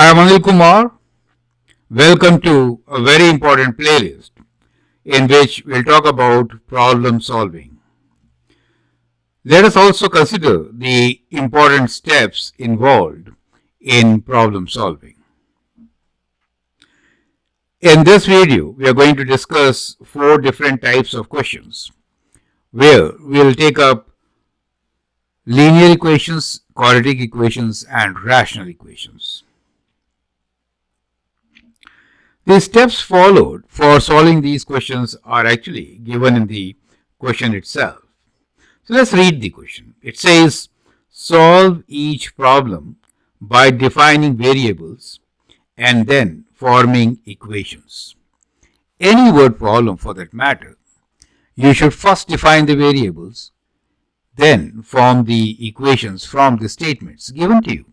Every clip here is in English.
I am Anil Kumar. Welcome to a very important playlist in which we'll talk about problem solving. Let us also consider the important steps involved in problem solving. In this video, we are going to discuss 4 different types of questions where we'll take up linear equations, quadratic equations, and rational equations. The steps followed for solving these questions are actually given in the question itself. So let's read the question. It says, solve each problem by defining variables and then forming equations. Any word problem for that matter, you should first define the variables, then form the equations from the statements given to you.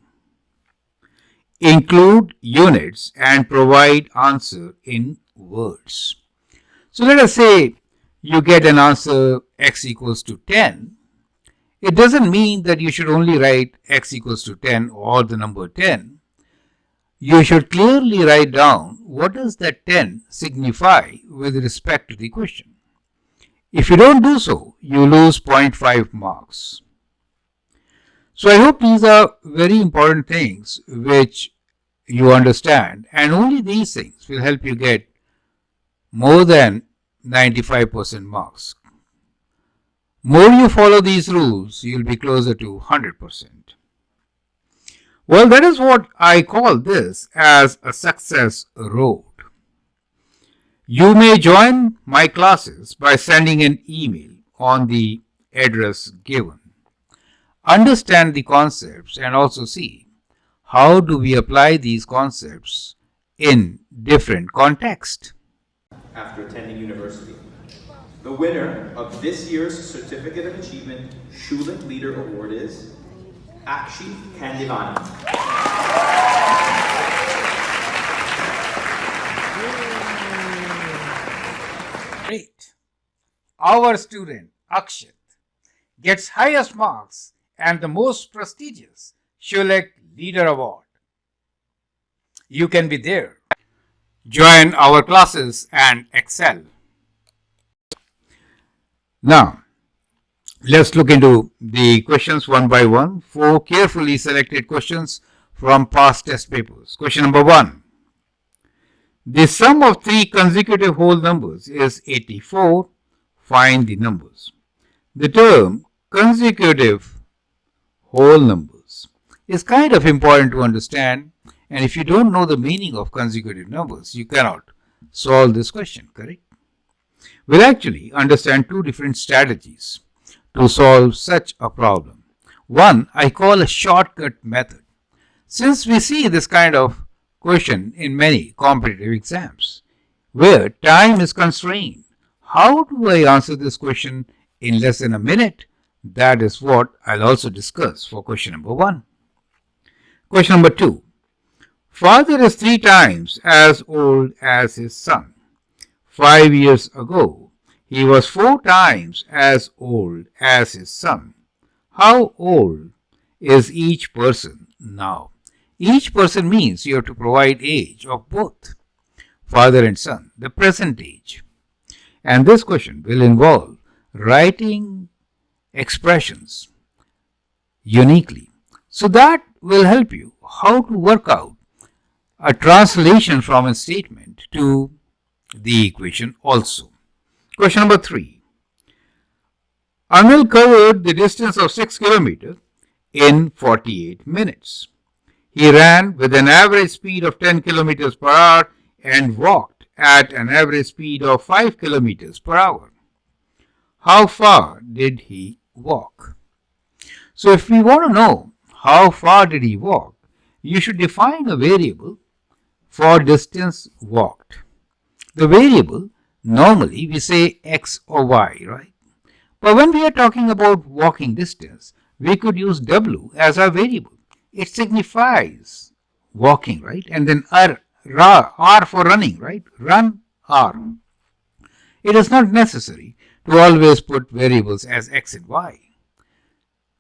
Include units and provide answer in words. So let us say you get an answer x equals to 10. It doesn't mean that you should only write x equals to 10 or the number 10. You should clearly write down what does that 10 signify with respect to the question. If you don't do so, you lose 0.5 marks. So I hope these are very important things which you understand, and only these things will help you get more than 95% marks. More you follow these rules, you'll be closer to 100%. Well, that is what I call this as a success road. You may join my classes by sending an email on the address given. Understand the concepts and also see how do we apply these concepts in different contexts. After attending university. The winner of this year's Certificate of Achievement Schulich Leader Award is anil.anilkhandelwal. Great. Our student Akshat gets highest marks and the most prestigious Schulich Leader Award. You can be there. Join our classes and excel. Now, let's look into the questions one by one. 4 carefully selected questions from past test papers. Question number 1. The sum of 3 consecutive whole numbers is 84. Find the numbers. The term consecutive whole numbers is kind of important to understand, and if you don't know the meaning of consecutive numbers, you cannot solve this question, correct? We'll actually understand 2 different strategies to solve such a problem. One I call a shortcut method. Since we see this kind of question in many competitive exams where time is constrained, how do I answer this question in less than a minute? That is what I'll also discuss for question number 1. Question number 2. Father is 3 times as old as his son. 5 years ago, he was 4 times as old as his son. How old is each person now? Each person means you have to provide age of both father and son, the present age. And this question will involve writing expressions uniquely. So that will help you how to work out a translation from a statement to the equation also. Question number 3. Anil covered the distance of 6 kilometers in 48 minutes. He ran with an average speed of 10 kilometers per hour and walked at an average speed of 5 kilometers per hour. How far did he walk? So if we want to know how far did he walk, you should define a variable for distance walked. The variable, normally we say x or y, right? But when we are talking about walking distance, we could use w as our variable. It signifies walking, right? And then r for running, right? Run, r. It is not necessary to always put variables as x and y.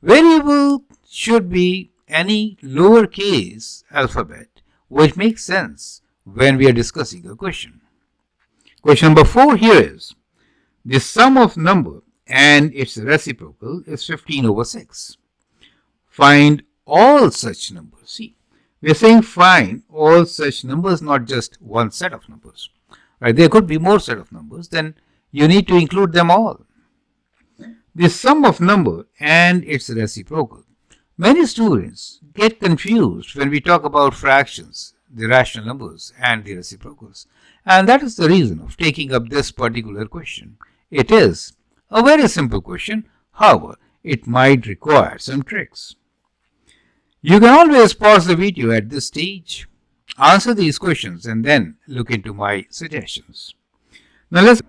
Variable should be any lowercase alphabet which makes sense when we are discussing a question. Question number 4 here is, the sum of number and its reciprocal is 15 over 6. Find all such numbers. See, we are saying find all such numbers, not just one set of numbers. Right? There could be more set of numbers, then you need to include them all. The sum of number and its reciprocal. Many students get confused when we talk about fractions, the rational numbers and the reciprocals. And that is the reason of taking up this particular question. It is a very simple question, however, it might require some tricks. You can always pause the video at this stage, answer these questions, and then look into my suggestions. Now let's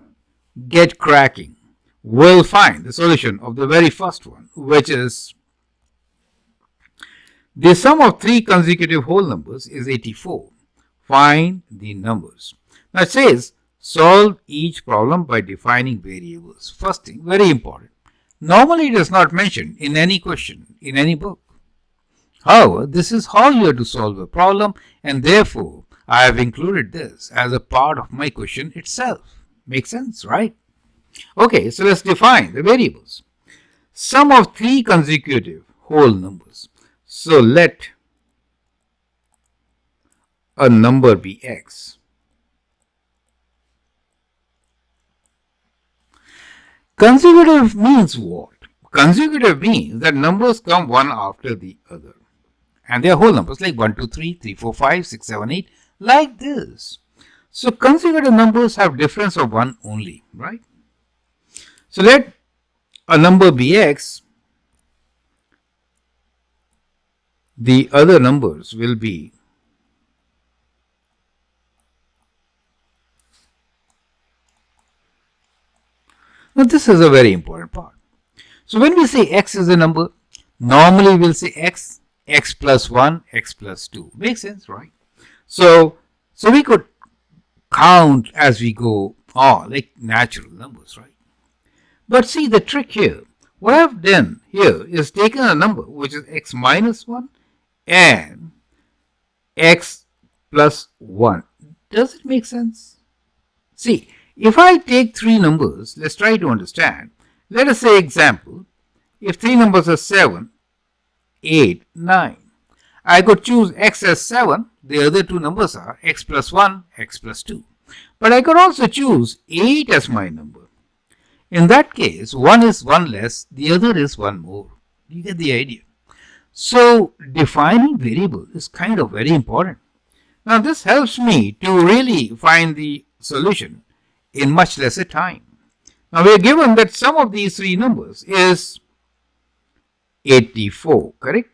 get cracking. We'll find the solution of the very first one, which is the sum of three consecutive whole numbers is 84. Find the numbers. Now it says solve each problem by defining variables. First thing, very important. Normally it is not mentioned in any question, in any book. However, this is how you have to solve a problem, and therefore I have included this as a part of my question itself. Makes sense, right? Okay, so let's define the variables. Sum of three consecutive whole numbers. So let a number be x. Consecutive means what? Consecutive means that numbers come one after the other. And they are whole numbers like 1, 2, 3, 3, 4, 5, 6, 7, 8, like this. So consecutive numbers have difference of 1 only, right? So let a number be x. The other numbers will be now this is a very important part. So when we say x is a number, normally we'll say x plus 1, x plus 2. Makes sense, right? So we could count as we go on, like natural numbers, right? But see the trick here. What I've done here is taken a number which is x minus 1 and x plus 1. Does it make sense? See, if I take three numbers, let's try to understand. Let us say example, if three numbers are 7, 8, 9. I could choose x as 7, the other two numbers are x plus 1, x plus 2. But I could also choose 8 as my number. In that case, one is one less, the other is one more. You get the idea. So defining variable is kind of very important. Now this helps me to really find the solution in much lesser time. Now we are given that sum of these three numbers is 84, correct?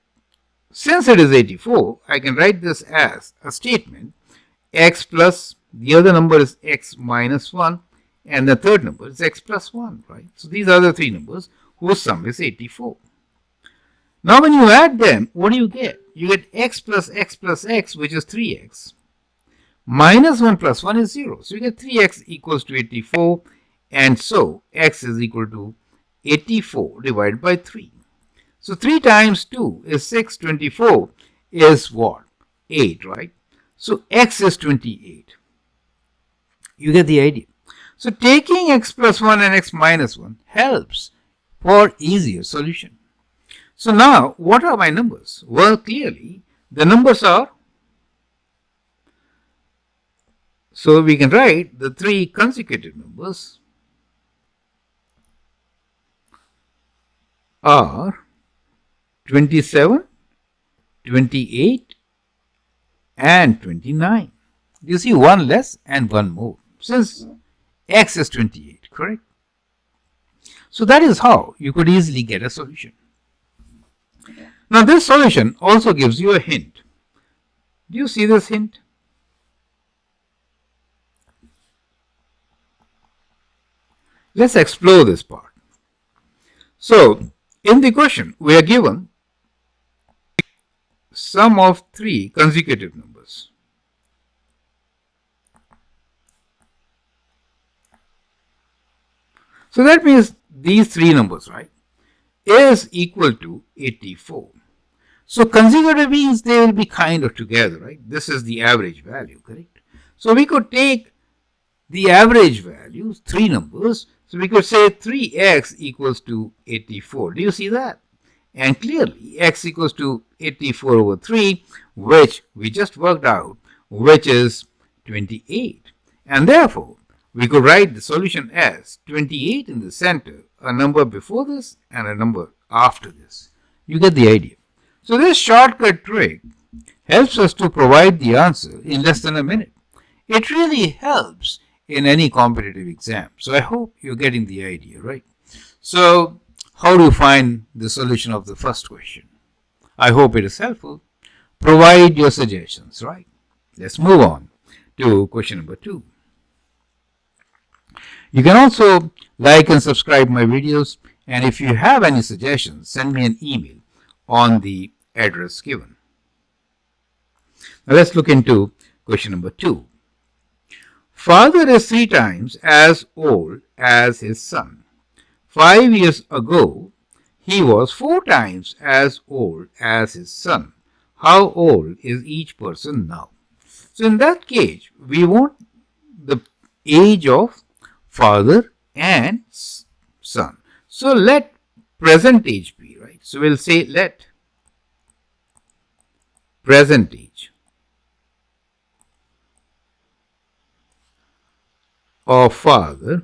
Since it is 84, I can write this as a statement x plus the other number is x minus 1 and the third number is x plus 1, right? So these are the three numbers whose sum is 84. Now when you add them, what do you get? You get x plus x, which is 3x. Minus 1 plus 1 is 0. So you get 3x equals to 84, and so x is equal to 84 divided by 3. So 3 times 2 is 6, 24 is what? 8, right? So x is 28. You get the idea. So taking x plus 1 and x minus 1 helps for easier solution. So now, what are my numbers? Well, clearly, the numbers are, so we can write the three consecutive numbers are 27, 28, and 29. You see one less and one more, since x is 28, correct? So that is how you could easily get a solution. Now this solution also gives you a hint. Do you see this hint? Let's explore this part. So in the question we are given sum of three consecutive numbers. So that means these three numbers, right, is equal to 84. So consecutive means they will be kind of together, right? This is the average value, correct? So we could take the average value, three numbers. So we could say 3x equals to 84. Do you see that? And clearly x equals to 84 over 3, which we just worked out, which is 28. And therefore, we could write the solution as 28 in the center, a number before this and a number after this. You get the idea. So this shortcut trick helps us to provide the answer in less than a minute. It really helps in any competitive exam. So I hope you're getting the idea, right? So how do you find the solution of the first question? I hope it is helpful. Provide your suggestions, right? Let's move on to question number 2. You can also like and subscribe my videos, and if you have any suggestions, send me an email on the address given. Now let's look into question number 2. Father is 3 times as old as his son. 5 years ago, he was 4 times as old as his son. How old is each person now? So in that case, we want the age of father and son. So let present age be, right? So we'll say let present age of father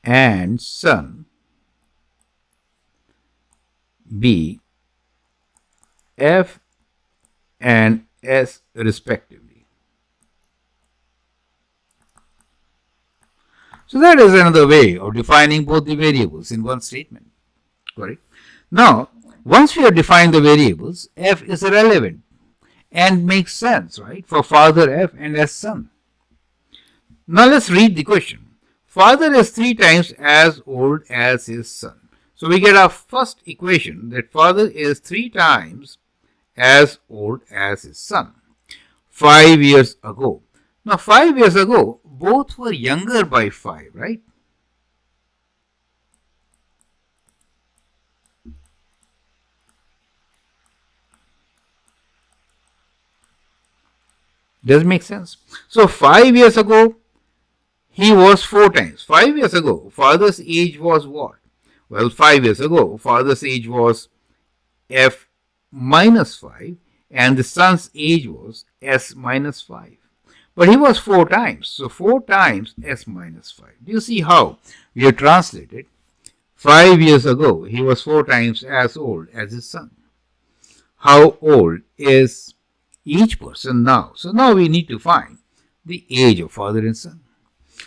and son be F and S respectively. So that is another way of defining both the variables in one statement. Correct? Now, once we have defined the variables, F is relevant and makes sense, right, for father F and S son. Now let's read the question. Father is 3 times as old as his son. So we get our first equation that father is 3 times as old as his son. 5 years ago. Now 5 years ago, both were younger by 5, right? Does it make sense? So 5 years ago, he was 4 times. 5 years ago, father's age was what? Well, 5 years ago, father's age was F minus 5 and the son's age was S minus 5. But he was 4 times. So 4 times S minus 5. Do you see how we have translated? 5 years ago, he was 4 times as old as his son. How old is each person now? So now we need to find the age of father and son.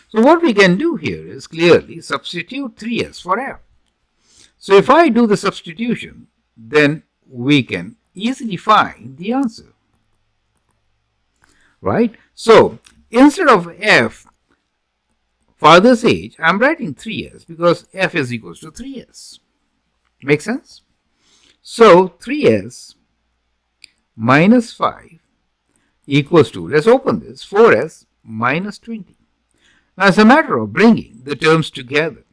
So what we can do here is clearly substitute 3s for F. So if I do the substitution, then we can easily find the answer. Right? So instead of F, father's age, I'm writing 3s because F is equals to 3s. Make sense? So 3s minus 5 equals to, let's open this, 4s minus 20. Now it's a matter of bringing the terms together.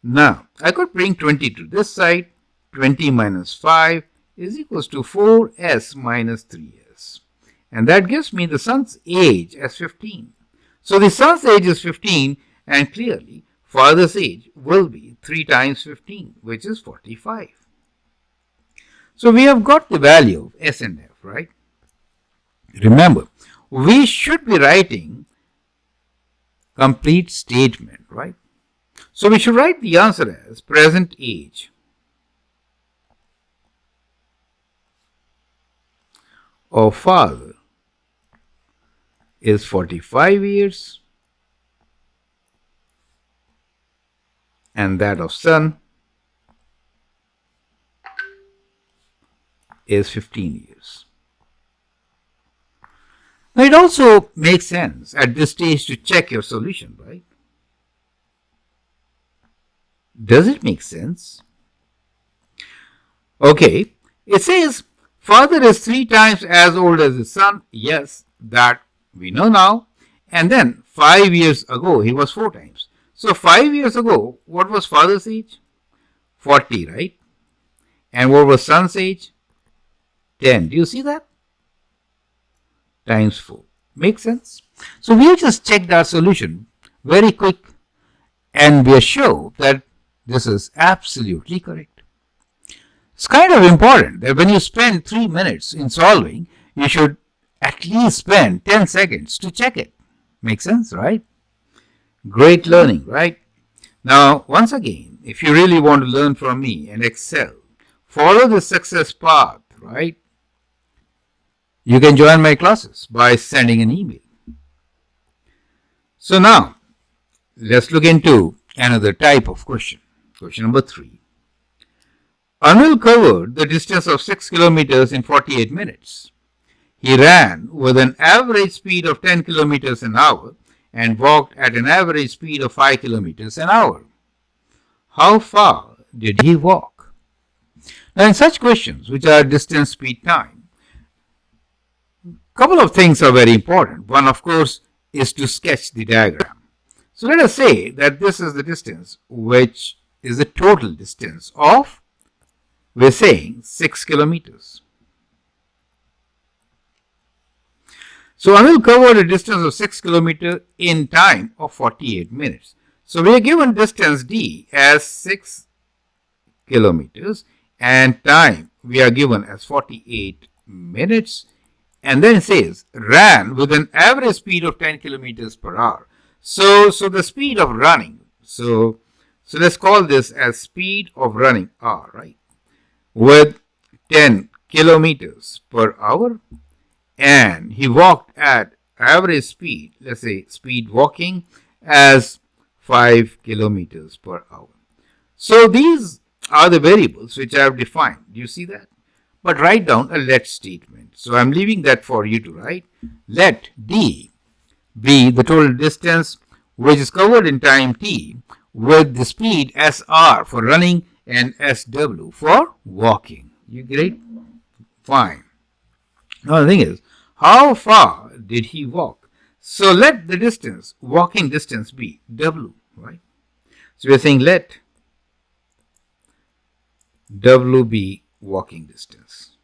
Now I could bring 20 to this side. 20 minus 5 is equals to 4s minus 3s. And that gives me the son's age as 15. So the son's age is 15 and clearly father's age will be 3 times 15, which is 45. So we have got the value of S and F, right? Remember, we should be writing complete statement, right? So we should write the answer as present age of father is 45 years and that of son is 15 years. Now it also makes sense at this stage to check your solution, right? Does it make sense? Okay, it says father is 3 times as old as his son. Yes, that we know now. And then 5 years ago, he was 4 times. So 5 years ago, what was father's age? 40, right? And what was sun's age? 10. Do you see that? Times 4. Makes sense? So we have just checked our solution very quick, and we are sure that this is absolutely correct. It's kind of important that when you spend 3 minutes in solving, you should at least spend 10 seconds to check it. Makes sense, right? Great learning, right? Now, once again, if you really want to learn from me and excel, follow the success path, right? You can join my classes by sending an email. So now, let's look into another type of question. Question number 3. Anil covered the distance of 6 kilometers in 48 minutes. He ran with an average speed of 10 kilometers an hour and walked at an average speed of 5 kilometers an hour. How far did he walk? Now, in such questions, which are distance, speed, time, a couple of things are very important. One, of course, is to sketch the diagram. So let us say that this is the distance, which is the total distance of, we're saying, 6 kilometers. So Anil covered a distance of 6 kilometers in time of 48 minutes. So we are given distance d as 6 kilometers and time we are given as 48 minutes, and then it says ran with an average speed of 10 kilometers per hour. So the speed of running, so let's call this as speed of running r, right, with 10 kilometers per hour, and he walked at average speed, let's say speed walking, as 5 kilometers per hour. So these are the variables which I have defined. Do you see that? But write down a let statement. So I'm leaving that for you to write. Let d be the total distance which is covered in time t with the speed sr for running and sw for walking. You get it? Fine. Now the thing is, how far did he walk? So let the distance, walking distance, be w, right? So we're saying let w be walking distance.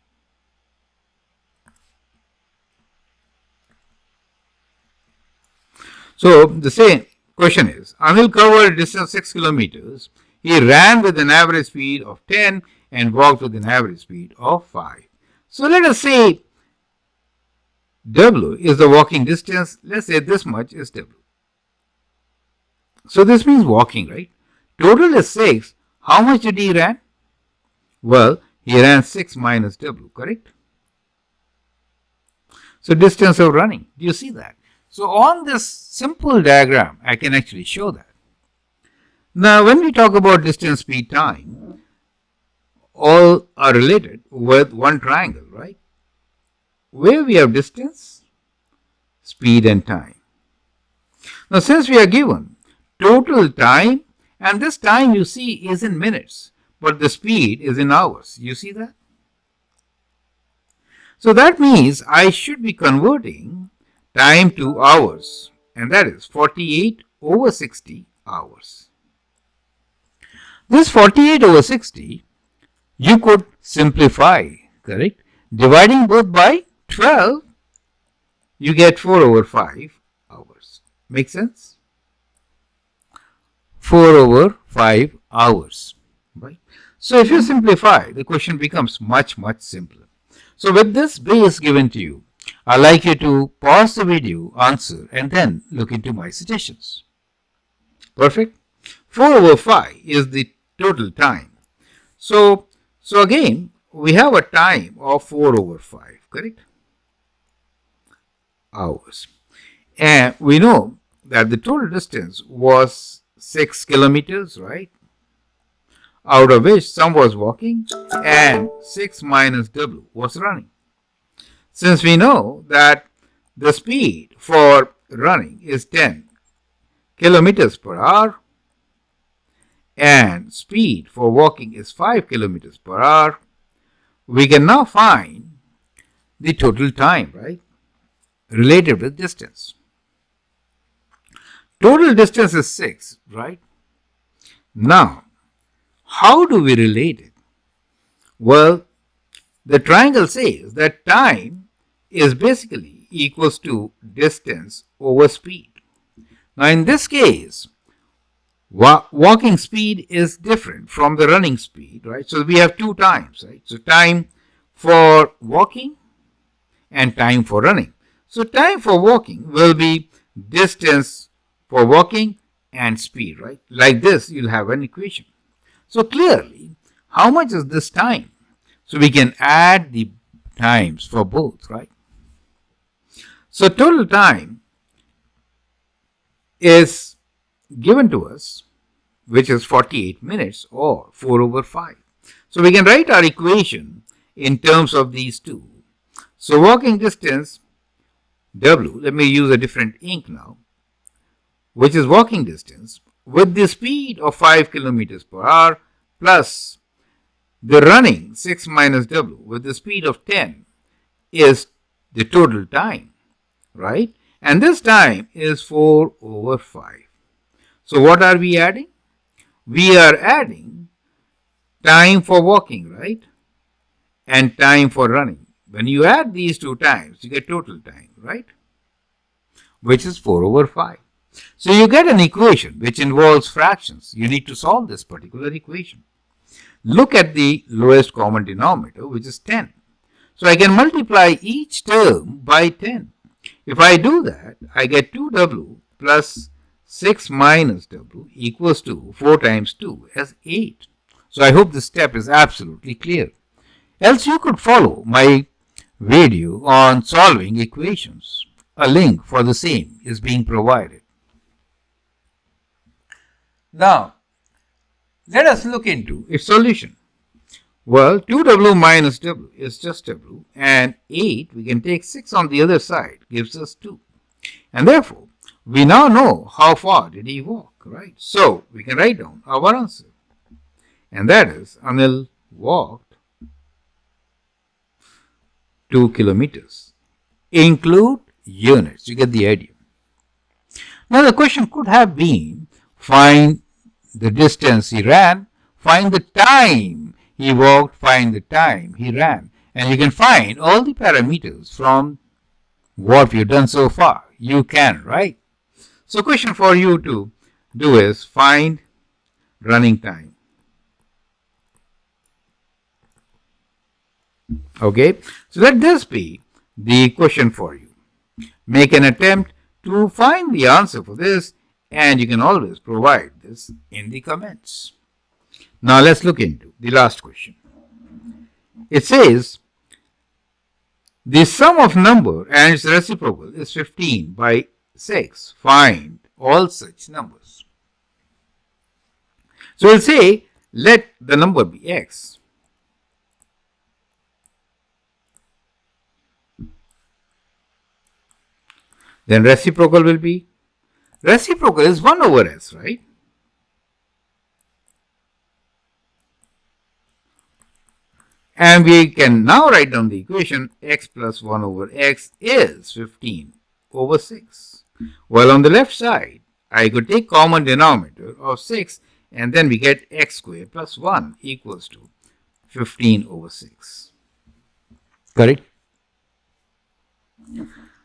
So the same question is, Anil covered a distance of 6 kilometers. He ran with an average speed of 10 and walked with an average speed of 5. So let us say W is the walking distance. Let's say this much is W. So this means walking, right? Total is 6. How much did he run? Well, he ran 6 minus W, correct? So distance of running. Do you see that? So on this simple diagram, I can actually show that. Now, when we talk about distance, speed, time, all are related with one triangle, right? Where we have distance, speed, and time. Now, since we are given total time, and this time you see is in minutes, but the speed is in hours. You see that? So that means I should be converting time to hours, and that is 48 over 60 hours. This 48 over 60, you could simplify, correct? Dividing both by 12, you get 4 over 5 hours. Make sense? 4 over 5 hours, right? So if you simplify, the question becomes much, much simpler. So with this base given to you, I'd like you to pause the video, answer, and then look into my suggestions. Perfect? 4 over 5 is the total time. So again, we have a time of 4 over 5, correct? Hours. And we know that the total distance was 6 kilometers, right? Out of which some was walking and 6 minus W was running. Since we know that the speed for running is 10 kilometers per hour and speed for walking is 5 kilometers per hour, we can now find the total time, right? Related with distance. Total distance is 6, right? Now, how do we relate it? Well, the triangle says that time is basically equals to distance over speed. Now in this case, walking speed is different from the running speed, right? So we have two times, right? So time for walking and time for running. So time for walking will be distance for walking and speed, right? Like this, you'll have an equation. So clearly, how much is this time? So we can add the times for both, right? So total time is given to us, which is 48 minutes or 4 over 5. So we can write our equation in terms of these two. So walking distance, W, let me use a different ink now, which is walking distance with the speed of 5 kilometers per hour plus the running 6 minus W with the speed of 10 is the total time, right? And this time is 4 over 5. So what are we adding? We are adding time for walking, right? And time for running. When you add these two times, you get total time, right? Which is 4 over 5. So you get an equation which involves fractions. You need to solve this particular equation. Look at the lowest common denominator, which is 10. So I can multiply each term by 10. If I do that, I get 2W plus 6 minus W equals to 4 times 2 as 8. So I hope this step is absolutely clear. Else you could follow my video on solving equations. A link for the same is being provided. Now, let us look into its solution. Well, 2W minus W is just W, and 8, we can take 6 on the other side, gives us 2. And therefore, we now know how far did he walk, right? So, we can write down our answer. And that is, Anil walked 2 kilometers. Include units, you get the idea. Now, the question could have been, find the distance he ran, find the time he walked, find the time he ran. And you can find all the parameters from what we've done so far. You can, right? So question for you to do is find running time. Okay, so let this be the question for you. Make an attempt to find the answer for this, and you can always provide this in the comments. Now let's look into the last question. It says the sum of number and its reciprocal is 15 by 6. Find all such numbers. So we'll say let the number be x. Then reciprocal will be, reciprocal is 1 over s, right? And we can now write down the equation x plus 1 over x is 15 over 6. Well, on the left side, I could take common denominator of 6 and then we get x squared plus 1 equals to 15 over 6. Correct?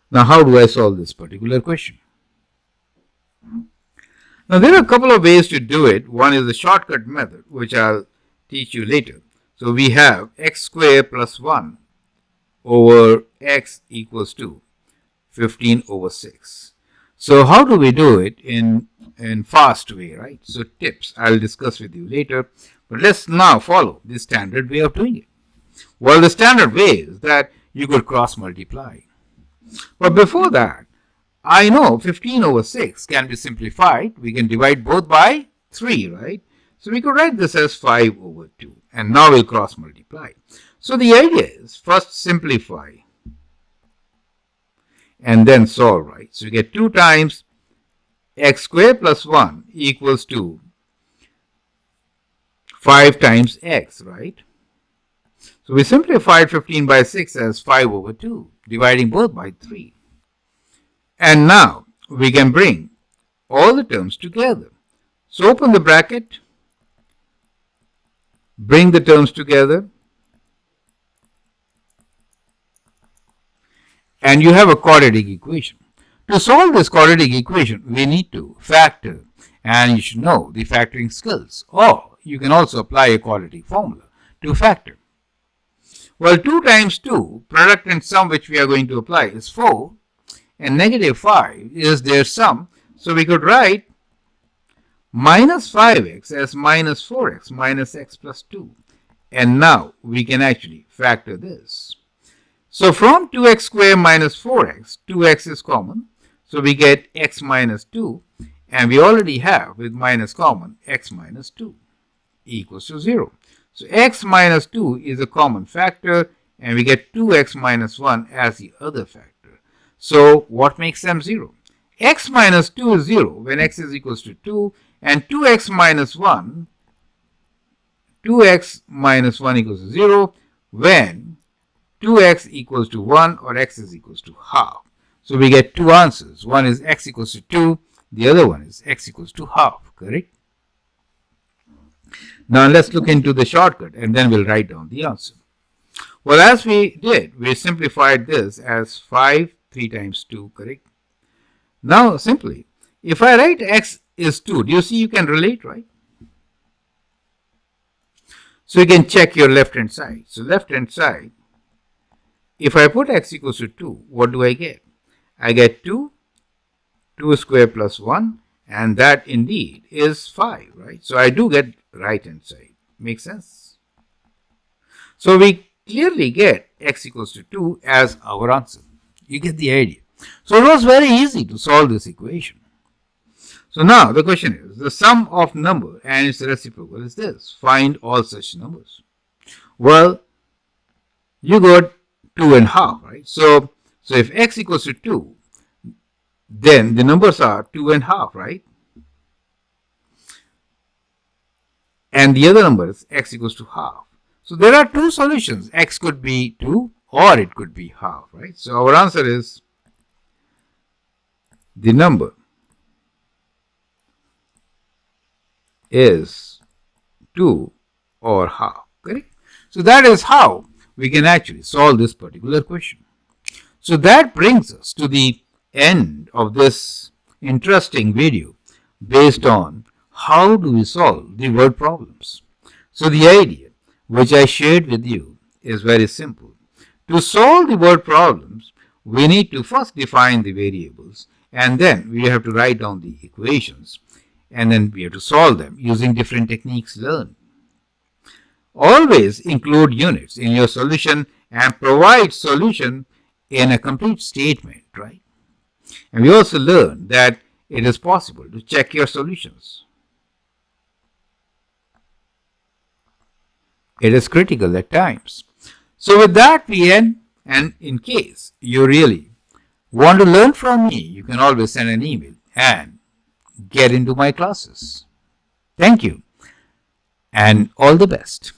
Now, how do I solve this particular question? Now, there are a couple of ways to do it. One is the shortcut method, which I'll teach you later. So, we have x squared plus 1 over x equals to 15 over 6. So, how do we do it in fast way, right? So, tips I'll discuss with you later. But let's now follow the standard way of doing it. Well, the standard way is that you could cross multiply. But before that, I know 15 over 6 can be simplified. We can divide both by 3, right? So we could write this as 5 over 2. And now we'll cross multiply. So the idea is first simplify and then solve, right? So you get 2 times x squared plus 1 equals to 5 times x, right? So we simplified 15 by 6 as 5 over 2, dividing both by 3. And now we can bring all the terms together. So open the bracket, bring the terms together, and you have a quadratic equation. To solve this quadratic equation, we need to factor, and you should know the factoring skills, or you can also apply a quadratic formula to factor. Well, 2 times 2, product and sum which we are going to apply is 4, and negative 5 is their sum, so we could write minus 5x as minus 4x minus x plus 2, and now we can actually factor this. So from 2x squared minus 4x, 2x is common. So we get x minus 2. And we already have with minus common x minus 2 equals to 0. So x minus 2 is a common factor. And we get 2x minus 1 as the other factor. So what makes them 0? X minus 2 is 0 when x is equals to 2. And 2x minus 1 equals to 0 when 2x equals to 1 or x is equals to half. So we get two answers. One is x equals to 2. The other one is x equals to half. Correct? Now let's look into the shortcut and then we'll write down the answer. Well, as we did, we simplified this as 5, 3 times 2. Correct? Now simply, if I write x is 2, do you see you can relate, right? So you can check your left hand side. So left hand side, if I put x equals to 2, what do I get? I get 2 squared plus 1, and that indeed is 5, right? So I do get right hand side. Makes sense? So we clearly get x equals to 2 as our answer. You get the idea. So it was very easy to solve this equation. So now the question is, the sum of number and its reciprocal is this. Find all such numbers. Well, you got 2 and half, right? So if x equals to 2, then the numbers are 2 and half, right? And the other number is x equals to half. So there are two solutions. X could be 2 or it could be half, right? So our answer is the number is 2 or half, correct? So that is how we can actually solve this particular question. So that brings us to the end of this interesting video based on how do we solve the word problems. So the idea which I shared with you is very simple. To solve the word problems, we need to first define the variables and then we have to write down the equations and then we have to solve them using different techniques learned. Always include units in your solution and provide solution in a complete statement, right? And we also learned that it is possible to check your solutions. It is critical at times. So with that we end, and in case you really want to learn from me, you can always send an email and get into my classes. Thank you and all the best.